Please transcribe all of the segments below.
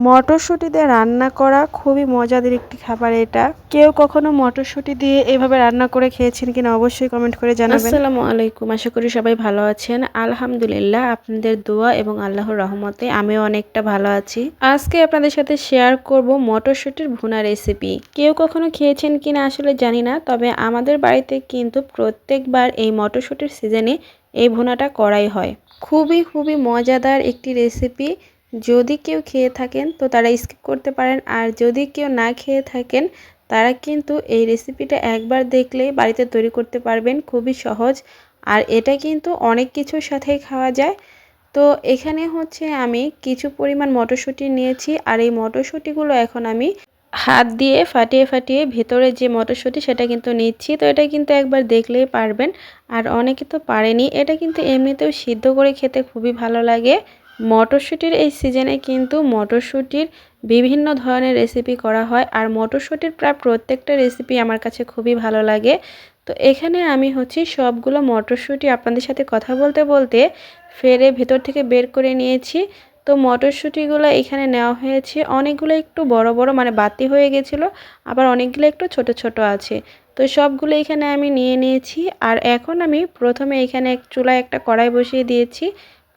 মটরশুঁটি দিয়ে রান্না করা খুবই মজাদার একটি খাবার এটা। কেউ কখনো মটরশুঁটি দিয়ে এভাবে রান্না করে খেয়েছেন কিনা অবশ্যই কমেন্ট করে জানাবেন। আসসালামু আলাইকুম, আশা করি সবাই ভালো আছেন। আলহামদুলিল্লাহ, আপনাদের দোয়া এবং আল্লাহর রহমতে আমিও অনেকটা ভালো আছি। আজকে আপনাদের সাথে শেয়ার করব মটরশুঁটির ভুনা রেসিপি। কেউ কখনো খেয়েছেন কিনা আসলে জানি না, তবে আমাদের বাড়িতে কিন্তু প্রত্যেকবার এই মটরশুঁটির সিজনে এই ভুনাটা করাই হয়। খুবই মজাদার একটি রেসিপি। যদি কেউ খেয়ে থাকেন তো তারা স্কিপ করতে পারেন, আর যদি কেউ না খেয়ে থাকেন তারা কিন্তু এই রেসিপিটা একবার দেখলে বাড়িতে তৈরি করতে পারবেন। খুবই সহজ, আর এটা কিন্তু অনেক কিছুর সাথেই খাওয়া যায়। তো এখানে হচ্ছে আমি কিছু পরিমাণ মটরশুঁটি নিয়েছি, আর এই মটরশুঁটিগুলো এখন আমি হাত দিয়ে ফাটিয়ে ভেতরে যে মটরশুঁটি সেটা কিন্তু নিচ্ছি। তো এটা কিন্তু একবার দেখলেই পারবেন, আর অনেকে তো পারেনি। এটা কিন্তু এমনিতেও সিদ্ধ করে খেতে খুবই ভালো লাগে। মটরশুঁটির এই সিজনে কিন্তু মটরশুঁটির বিভিন্ন ধরনের রেসিপি করা হয়, আর মটরশুঁটির প্রায় প্রত্যেকটা রেসিপি আমার কাছে খুবই ভালো লাগে। তো এখানে আমি হচ্ছে সবগুলো মটরশুঁটি আপনাদের সাথে কথা বলতে বলতে ফেরে ভেতর থেকে বের করে নিয়েছি। তো মটরশুঁটিগুলো এখানে নেওয়া হয়েছে, অনেকগুলো একটু বড় মানে বাতি হয়ে গেছিলো, আবার অনেকগুলো একটু ছোট আছে। তো সবগুলো এখানে আমি নিয়ে নিয়েছি। আর এখন আমি প্রথমে এখানে চুলায় একটা কড়াই বসিয়ে দিয়েছি,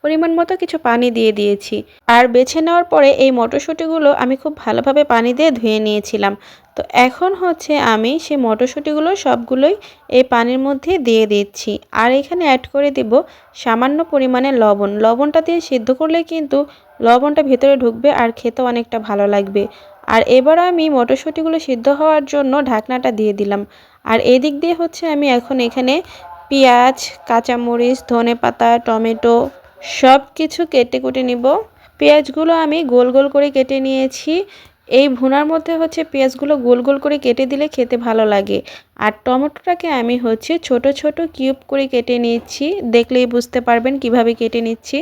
পরিমাণ মতো কিছু পানি দিয়ে দিয়েছি। আর বেছে নেওয়ার পরে এই মটরশুঁটিগুলো আমি খুব ভালোভাবে পানি দিয়ে ধুয়ে নিয়েছিলাম। তো এখন হচ্ছে আমি সেই মটরশুঁটিগুলো সবগুলোই এই পানির মধ্যে দিয়ে দিচ্ছি। আর এখানে অ্যাড করে দেব সামান্য পরিমাণে লবণ। লবণটা দিয়ে সিদ্ধ করলে কিন্তু লবণটা ভেতরে ঢুকবে আর খেতে অনেকটা ভালো লাগবে। আর এবার আমি মটরশুঁটিগুলো সিদ্ধ হওয়ার জন্য ঢাকনাটা দিয়ে দিলাম। আর এদিক দিয়ে হচ্ছে আমি এখন এখানে পেঁয়াজ, কাঁচামরিচ, ধনেপাতা, টমেটো সব কিছু কেটে কুটে নিব। পেঁয়াজগুলো আমি গোল করে কেটে নিয়েছি। এই ভুনার মধ্যে হচ্ছে পেঁয়াজগুলো গোল করে কেটে দিলে খেতে ভালো লাগে। আর টমেটোটাকে আমি হচ্ছে ছোট কিউব করে কেটে নিচ্ছি। দেখলেই বুঝতে পারবেন কিভাবে কেটে নিচ্ছি।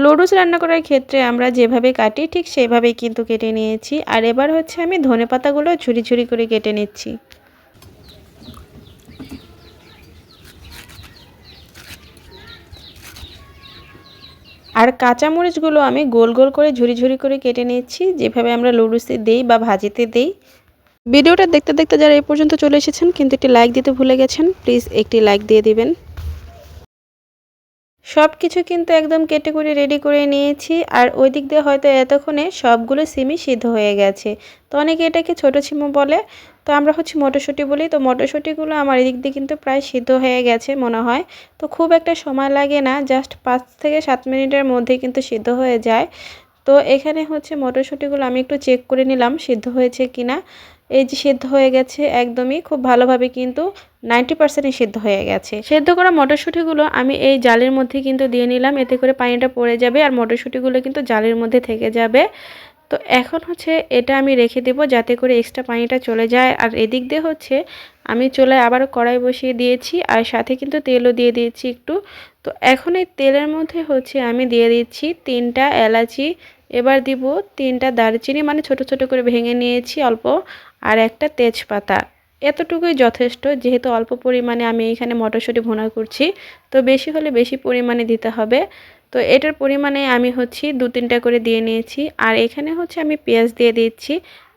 লুডুস রান্না করার ক্ষেত্রে আমরা যেভাবে কাটি ঠিক সেভাবেই কিন্তু কেটে নিয়েছি। আর এবার হচ্ছে আমি ধনেপাতাগুলো ঝুরি করে কেটে নিচ্ছি। আর কাঁচামরিচগুলো আমি গোল করে ঝুরি করে কেটে নিচ্ছি, যেভাবে আমরা লুডুসে দেই বা ভাজিতে দেই। ভিডিওটা দেখতে যারা এই পর্যন্ত চলে এসেছেন কিন্তু একটি লাইক দিতে ভুলে গেছেন, প্লিজ একটি লাইক দিয়ে দিবেন। সব কিছু কিন্তু একদম কেটে করে রেডি করে নিয়েছি। আর ওই দিক দিয়ে হয়তো এতক্ষণে সবগুলো সিমই সিদ্ধ হয়ে গেছে। তো অনেকে এটাকে ছোট সিমও বলে, তো আমরা হচ্ছে মটরশুঁটি বলি। তো মটরশুঁটিগুলো আমার এদিক দিয়ে কিন্তু প্রায় সিদ্ধ হয়ে গেছে মনে হয়। তো খুব একটা সময় লাগে না, জাস্ট 5 থেকে 7 মিনিটের মধ্যে কিন্তু সিদ্ধ হয়ে যায়। তো এখানে হচ্ছে মটরশুঁটিগুলো আমি একটু চেক করে নিলাম সিদ্ধ হয়েছে কিনা। এই যে সিদ্ধ হয়ে গেছে, একদমই খুব ভালোভাবে কিন্তু 90% সিদ্ধ হয়ে গেছে। সেদ্ধ করা মটরশুঁটিগুলো আমি এই জালের মধ্যে কিন্তু দিয়ে নিলাম, এতে করে পানিটা পড়ে যাবে আর মটরশুঁটিগুলো কিন্তু জালের মধ্যে থেকে যাবে। তো এখন হচ্ছে এটা আমি রেখে দেব যাতে করে এক্সট্রা পানিটা চলে যায়। আর এদিক দিয়ে হচ্ছে আমি চুলায় আবারও কড়াই বসিয়ে দিয়েছি, আর সাথে কিন্তু তেলও দিয়ে দিয়েছি একটু। তো এখন এই তেলের মধ্যে হচ্ছে আমি দিয়ে দিচ্ছি 3টা এলাচি, এবার দিব 3টা দারচিনি, মানে ছোট করে ভেঙে নিয়েছি অল্প, আর একটা তেজপাতা। এতটুকুই যথেষ্ট, যেহেতু অল্প পরিমাণে আমি এখানে মটরশুঁটি ভুনা করছি, তো বেশি হলে বেশি পরিমাণে দিতে হবে। তো এটার পরিমাণে আমি হচ্ছে 2-3টা করে দিয়ে নিয়েছি। আর এখানে হচ্ছে আমি পেঁয়াজ দিয়ে দিচ্ছি।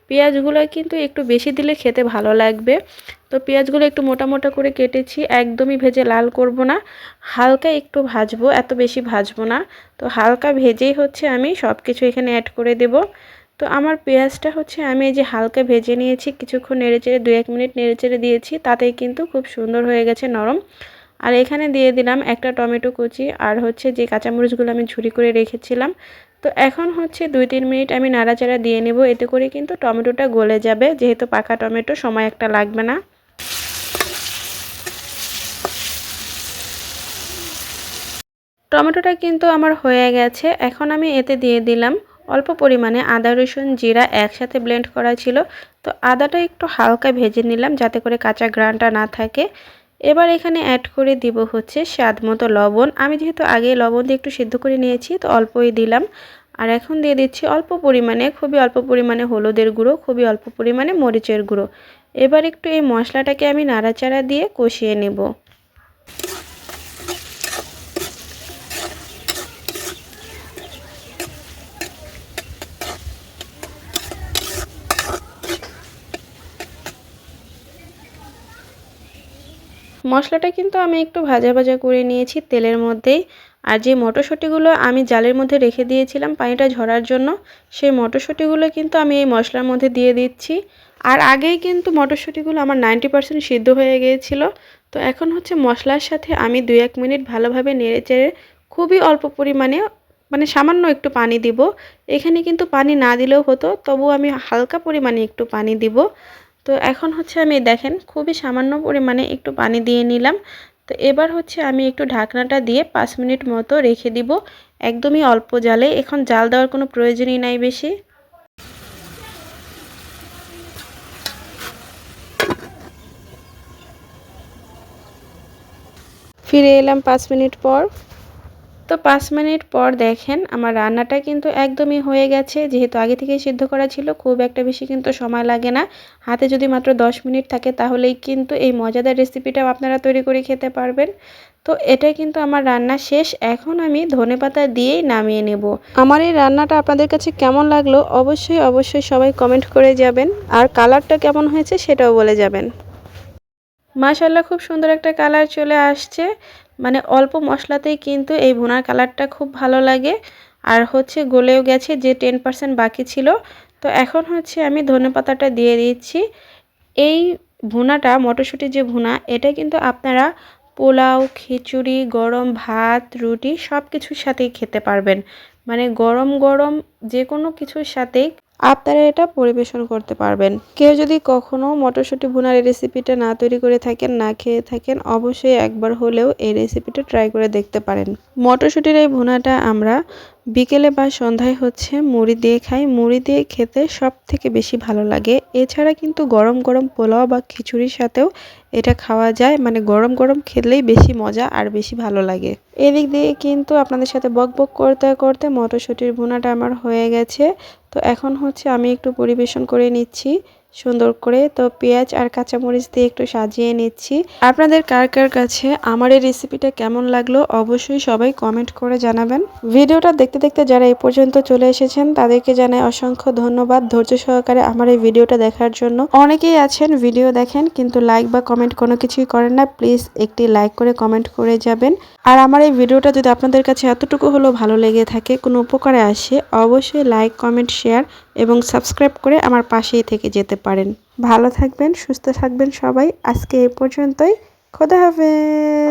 পেঁয়াজগুলো কিন্তু একটু বেশি দিলে খেতে ভালো লাগবে। তো পেঁয়াজগুলো একটু মোটা করে কেটেছি, একদমই ভেজে লাল করব না, হালকা একটু ভাজবো, এত বেশি ভাজবো না। তো হালকা ভেজেই হচ্ছে আমি সব কিছু এখানে অ্যাড করে দেব। তো আমার পেঁয়াজটা হচ্ছে আমি এই যে হালকা ভেজে নিয়েছি, কিছুক্ষণ নেড়েচেড়ে 2-1 মিনিট নেড়েচেড়ে দিয়েছি, তাতেই কিন্তু খুব সুন্দর হয়ে গেছে নরম। আর এখানে দিয়ে দিলাম একটা টমেটো কুচি, আর হচ্ছে যে কাঁচামরিচগুলো আমি ঝুরি করে রেখেছিলাম। তো এখন হচ্ছে 2-3 মিনিট আমি নাড়াচাড়া দিয়ে নেব, এতে করে কিন্তু টমেটোটা গলে যাবে, যেহেতু পাকা টমেটো সময় একটা লাগবে না। টমেটোটা কিন্তু আমার হয়ে গেছে। এখন আমি এতে দিয়ে দিলাম অল্প পরিমাণে আদা, রসুন, জিরা একসাথে ব্লেন্ড করা ছিল। তো আদাটা একটু হালকা ভেজে নিলাম যাতে করে কাঁচা ঘ্রাণটা না থাকে। এবার এখানে অ্যাড করে দিব হচ্ছে স্বাদ মতো লবণ। আমি যেহেতু আগে লবণ দিয়ে একটু সিদ্ধ করে নিয়েছি, তো অল্পই দিলাম। আর এখন দিয়ে দিচ্ছি অল্প পরিমাণে, খুবই অল্প পরিমাণে হলুদের গুঁড়ো, খুবই অল্প পরিমাণে মরিচের গুঁড়ো। এবার একটু এই মশলাটাকে আমি নাড়াচাড়া দিয়ে কষিয়ে নেব। মশলাটা কিন্তু আমি একটু ভাজা ভাজা করে নিয়েছি তেলের মধ্যেই। আর যে মটরশুঁটিগুলো আমি জালের মধ্যে রেখে দিয়েছিলাম পানিটা ঝরার জন্য, সেই মটরশুঁটিগুলো কিন্তু আমি এই মশলার মধ্যে দিয়ে দিচ্ছি। আর আগেই কিন্তু মটরশুঁটিগুলো আমার 90% সিদ্ধ হয়ে গিয়েছিল। তো এখন হচ্ছে মশলার সাথে আমি 2-1 মিনিট ভালোভাবে নেড়েচেড়ে খুবই অল্প পরিমাণে, মানে সামান্য একটু পানি দিব। এখানে কিন্তু পানি না দিলেও হতো, তবু আমি হালকা পরিমাণে একটু পানি দিব। তো এখন হচ্ছে আমি দেখেন খুবই সামান্য পরিমাণে একটু পানি দিয়ে নিলাম। তো এবার হচ্ছে আমি একটু ঢাকনাটা দিয়ে 5 মিনিট মতো রেখে দিব, একদমই অল্প জালে। এখন জাল দেওয়ার কোনো প্রয়োজনই নাই বেশি। ফিরে এলাম 5 মিনিট পর। তো 5 মিনিট পর দেখেন আমার রান্নাটা কিন্তু একদমই হয়ে গেছে। যেহেতু আগে থেকেই সিদ্ধ করা ছিল, খুব একটা বেশি কিন্তু সময় লাগে না। হাতে যদি মাত্র 10 মিনিট থাকে তাহলেই কিন্তু এই মজাদার রেসিপিটাও আপনারা তৈরি করে খেতে পারবেন। তো এটাই কিন্তু আমার রান্না শেষ। এখন আমি ধনেপাতা দিয়েই নামিয়ে নেব। আমার এই রান্নাটা আপনাদের কাছে কেমন লাগলো অবশ্যই সবাই কমেন্ট করে যাবেন। আর কালারটা কেমন হয়েছে সেটাও বলে যাবেন। মাশাআল্লাহ, খুব সুন্দর একটা কালার চলে আসছে। মানে অল্প মশলাতেই কিন্তু এই ভুনার কালারটা খুব ভালো লাগে। আর হচ্ছে গলেও গেছে, যে 10% বাকি ছিল। তো এখন হচ্ছে আমি ধনেপাতাটা দিয়ে দিচ্ছি। এই ভুনাটা, মটরশুঁটির যে ভুনা, এটা কিন্তু আপনারা পোলাও, খিচুড়ি, গরম ভাত, রুটি সব কিছুর সাথেই খেতে পারবেন। মানে গরম গরম যে কোনো কিছুর সাথেই আপনারা এটা পরিবেশন করতে পারবেন। কেউ যদি কখনো মটরশুঁটি ভুনার এই রেসিপিটা না তৈরি করে থাকেন, না খেয়ে থাকেন, অবশ্যই একবার হলেও এই রেসিপিটা ট্রাই করে দেখতে পারেন। মটরশুঁটির এই ভুনাটা আমরা বিকেলে বা সন্ধ্যায় হচ্ছে মুড়ি দিয়ে খাই। মুড়ি দিয়ে খেতে সব থেকে বেশি ভালো লাগে। এছাড়া কিন্তু গরম গরম পোলাও বা খিচুড়ির সাথেও এটা খাওয়া যায়। মানে গরম গরম খেলেই বেশি মজা আর বেশি ভালো লাগে। এদিক দিয়ে কিন্তু আপনাদের সাথে বকবক করতে করতে মটরশুঁটির ভুনাটা আমার হয়ে গেছে। তো এখন হচ্ছে আমি একটু পরিবেশন করে নিচ্ছি সুন্দর করে। তো পেঁয়াজ আর কাঁচামরিচ দিয়ে একটু সাজিয়ে নিচ্ছি। আপনাদের কার কার কাছে আমার এই রেসিপিটা কেমন লাগলো অবশ্যই সবাই কমেন্ট করে জানাবেন। ভিডিওটা দেখতে দেখতে যারা এই পর্যন্ত চলে এসেছেন তাদেরকে জানাই অসংখ্য ধন্যবাদ ধৈর্য সহকারে আমার এই ভিডিওটা দেখার জন্য। অনেকেই আছেন ভিডিও দেখেন কিন্তু লাইক বা কমেন্ট কোনো কিছুই করেন না। প্লিজ একটি লাইক করে কমেন্ট করে যাবেন। আর আমার এই ভিডিওটা যদি আপনাদের কাছে এতটুকু হলেও ভালো লেগে থাকে, কোনো উপকারে আসে, অবশ্যই লাইক, কমেন্ট, শেয়ার এবং সাবস্ক্রাইব করে আমার পাশেই থেকে যেতে পারেন। ভালো থাকবেন, সুস্থ থাকবেন সবাই। আজকে এই পর্যন্তই। খোদা হাফেজ।